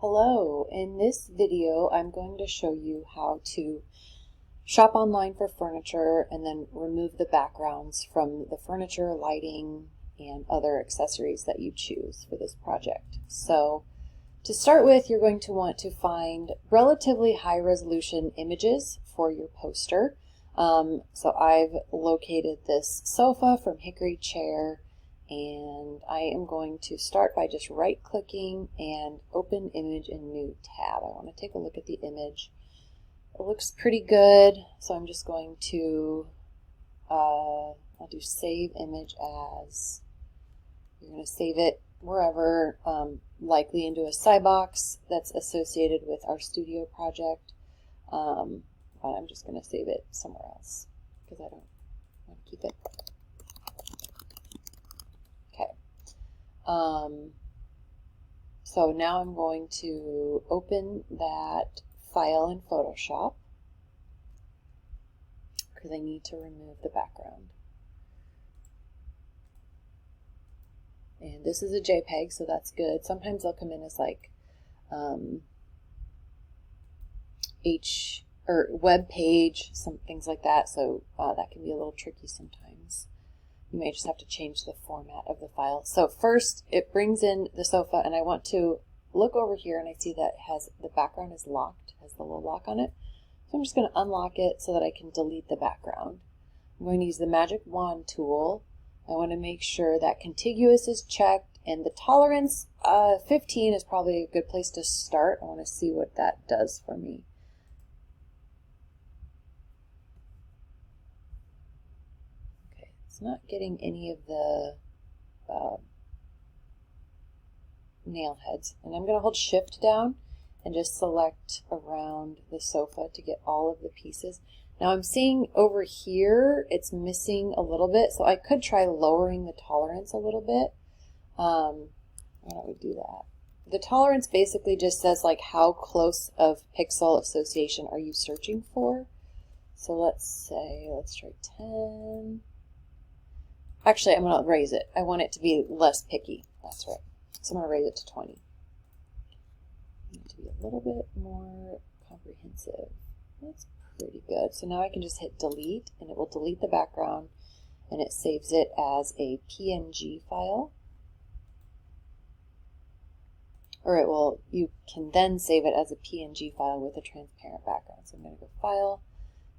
Hello, in this video I'm going to show you how to shop online for furniture and then remove the backgrounds from the furniture, lighting, and other accessories that you choose for this project. So to start with, you're going to want to find relatively high resolution images for your poster. So I've located this sofa from Hickory Chair, and I am going to start by just right-clicking and open image in new tab. I want to take a look at the image. It looks pretty good, so I'm just going to I'll do save image as. You're going to save it wherever, likely into a Cybox that's associated with our studio project. But I'm just going to save it somewhere else because I don't want to keep it. So now I'm going to open that file in Photoshop because I need to remove the background. And this is a JPEG, so that's good. Sometimes they'll come in as like web page, some things like that, so that can be a little tricky sometimes. You may just have to change the format of the file. So first, it brings in the sofa, and I want to look over here, and I see that the background is locked, has the little lock on it. So I'm just going to unlock it so that I can delete the background. I'm going to use the magic wand tool. I want to make sure that contiguous is checked, and the tolerance, 15 is probably a good place to start. I want to see what that does for me. It's not getting any of the nail heads. And I'm going to hold shift down and just select around the sofa to get all of the pieces. Now I'm seeing over here it's missing a little bit, so I could try lowering the tolerance a little bit. Why don't we do that? The tolerance basically just says like how close of pixel association are you searching for. So let's try 10. Actually, I'm going to raise it. I want it to be less picky. That's right. So I'm going to raise it to 20. I need to be a little bit more comprehensive. That's pretty good. So now I can just hit delete, and it will delete the background, and it saves it as a PNG file. Or you can then save it as a PNG file with a transparent background. So I'm going to go File,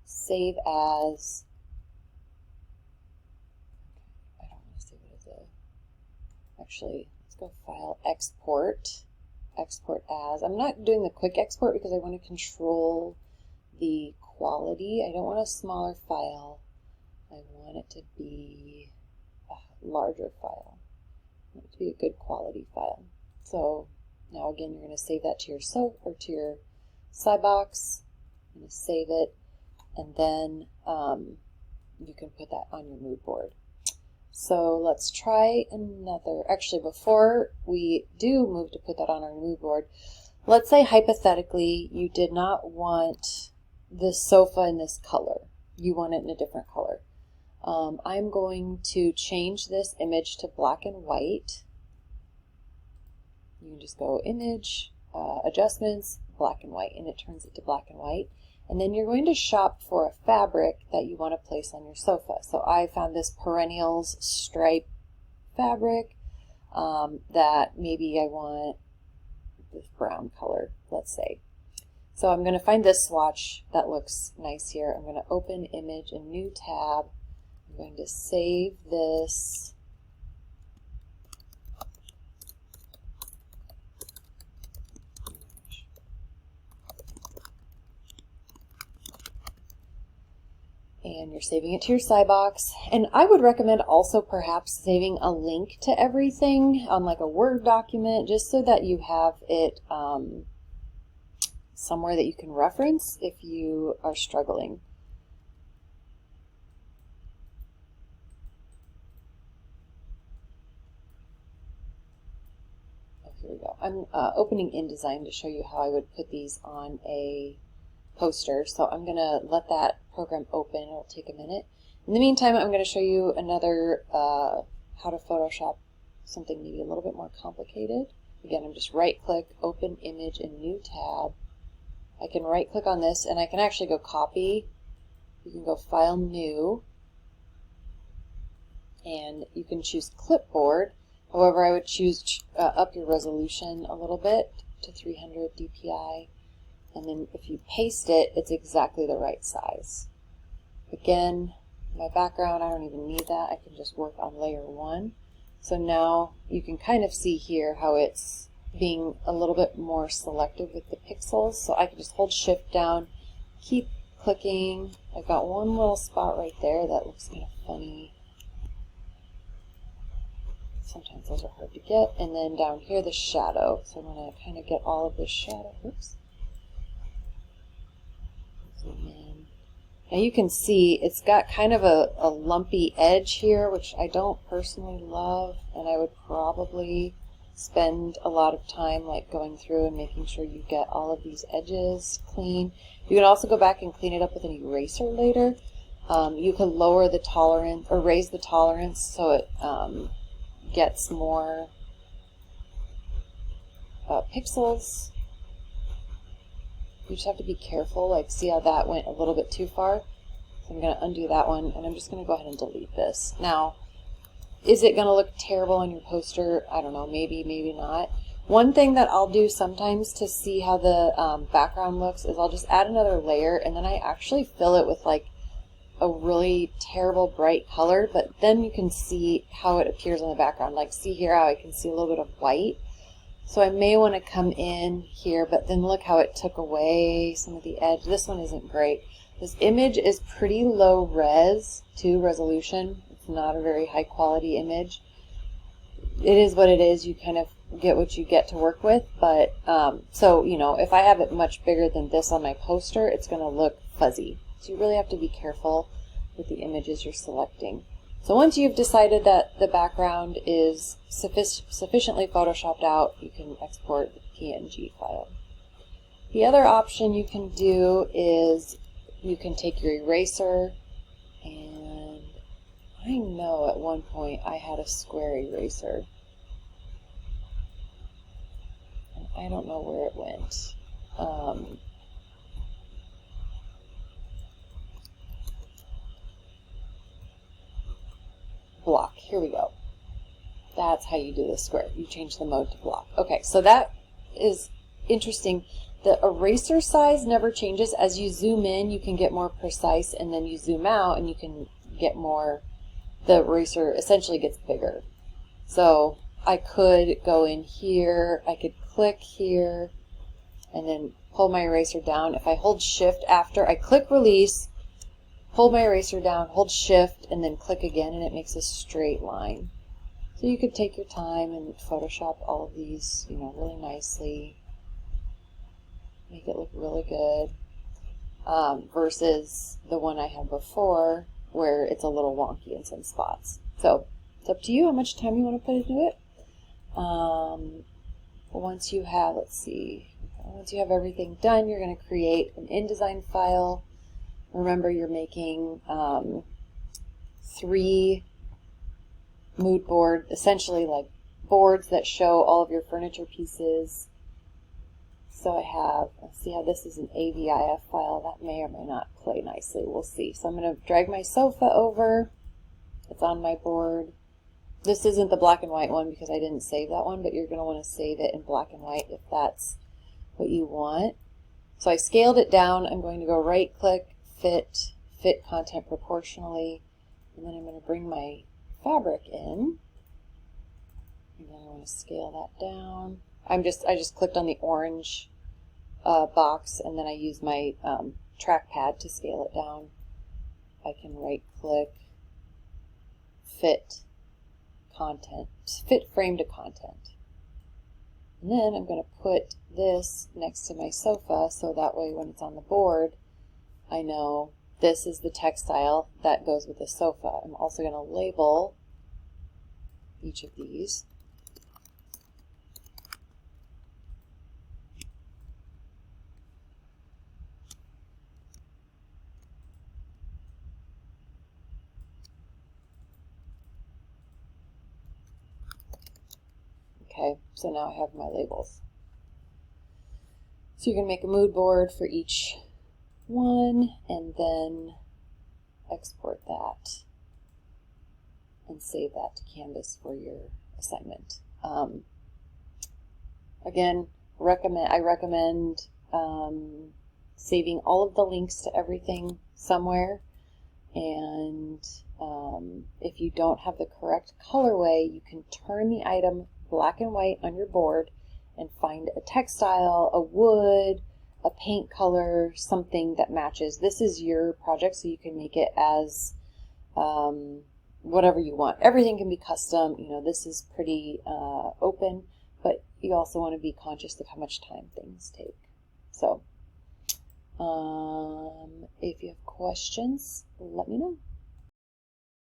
Save As. Actually, let's go File, Export, Export As. I'm not doing the quick export because I want to control the quality. I don't want a smaller file. I want it to be a larger file. I want it to be a good quality file. So now again, you're going to save that to your to your Cybox. I'm going to save it, and then you can put that on your mood board. So let's try another. Actually, before we do move to put that on our mood board, let's say hypothetically you did not want this sofa in this color. You want it in a different color. I'm going to change this image to black and white. You can just go Image, Adjustments, Black and White, and it turns it to black and white. And then you're going to shop for a fabric that you want to place on your sofa. So I found this Perennials stripe fabric that maybe I want this brown color, let's say. So I'm going to find this swatch that looks nice here. I'm going to open image in new tab. I'm going to save this. And you're saving it to your Cybox. And I would recommend also perhaps saving a link to everything on like a Word document, just so that you have it somewhere that you can reference if you are struggling. Oh, here we go. I'm opening InDesign to show you how I would put these on a poster. So I'm going to let that program open. It'll take a minute. In the meantime, I'm going to show you another how to Photoshop something maybe a little bit more complicated. Again, I'm just right click, open image in new tab. I can right click on this and I can actually go copy. You can go file new and you can choose clipboard. However, I would choose up your resolution a little bit to 300 dpi, and then if you paste it, it's exactly the right size. Again, my background, I don't even need that. I can just work on layer 1. So now you can kind of see here how it's being a little bit more selective with the pixels. So I can just hold shift down, keep clicking. I've got one little spot right there that looks kind of funny. Sometimes those are hard to get. And then down here, the shadow. So I'm going to kind of get all of this shadow. Oops. Zoom in. Now you can see it's got kind of a lumpy edge here, which I don't personally love, and I would probably spend a lot of time like going through and making sure you get all of these edges clean. You can also go back and clean it up with an eraser later. You can lower the tolerance or raise the tolerance so it gets more pixels. You just have to be careful, like see how that went a little bit too far. So I'm going to undo that one and I'm just going to go ahead and delete this. Now, is it going to look terrible on your poster? I don't know, maybe, maybe not. One thing that I'll do sometimes to see how the background looks is I'll just add another layer and then I actually fill it with like a really terrible bright color, but then you can see how it appears on the background. Like see here how I can see a little bit of white. So I may want to come in here, but then look how it took away some of the edge. This one isn't great. This image is pretty low res to resolution. It's not a very high quality image. It is what it is. You kind of get what you get to work with, but so you know, if I have it much bigger than this on my poster, it's going to look fuzzy. So you really have to be careful with the images you're selecting. So once you've decided that the background is sufficiently photoshopped out, you can export the PNG file. The other option you can do is you can take your eraser, and I know at one point I had a square eraser. And I don't know where it went. Block. Here we go. That's how you do the square. You change the mode to block. Okay, so that is interesting. The eraser size never changes. As you zoom in, you can get more precise, and then you zoom out and you can get more, the eraser essentially gets bigger. So I could go in here, I could click here, and then pull my eraser down. If I hold shift after, I click release, hold my eraser down, hold shift, and then click again, and it makes a straight line. So you could take your time and Photoshop all of these, you know, really nicely. Make it look really good. Versus the one I had before where it's a little wonky in some spots. So it's up to you how much time you want to put into it. Once you have, let's see, once you have everything done, you're going to create an InDesign file. Remember, you're making 3 mood board, essentially like boards that show all of your furniture pieces. So I have, let's see how this is an AVIF file. That may or may not play nicely. We'll see. So I'm going to drag my sofa over. It's on my board. This isn't the black and white one because I didn't save that one, but you're going to want to save it in black and white if that's what you want. So I scaled it down. I'm going to go right click, fit content proportionally, and then I'm going to bring my fabric in. And then I want to scale that down. I just clicked on the orange box, and then I use my trackpad to scale it down. I can right click, fit content, fit frame to content. And then I'm going to put this next to my sofa so that way when it's on the board, I know this is the textile that goes with the sofa. I'm also going to label each of these. Okay, so now I have my labels. So you can make a mood board for each one and then export that and save that to Canvas for your assignment. Again, I recommend saving all of the links to everything somewhere, and if you don't have the correct colorway, you can turn the item black and white on your board and find a textile, a wood, a paint color, something that matches. This is your project, so you can make it as whatever you want. Everything can be custom. You know, this is pretty open, but you also want to be conscious of how much time things take. So if you have questions, let me know.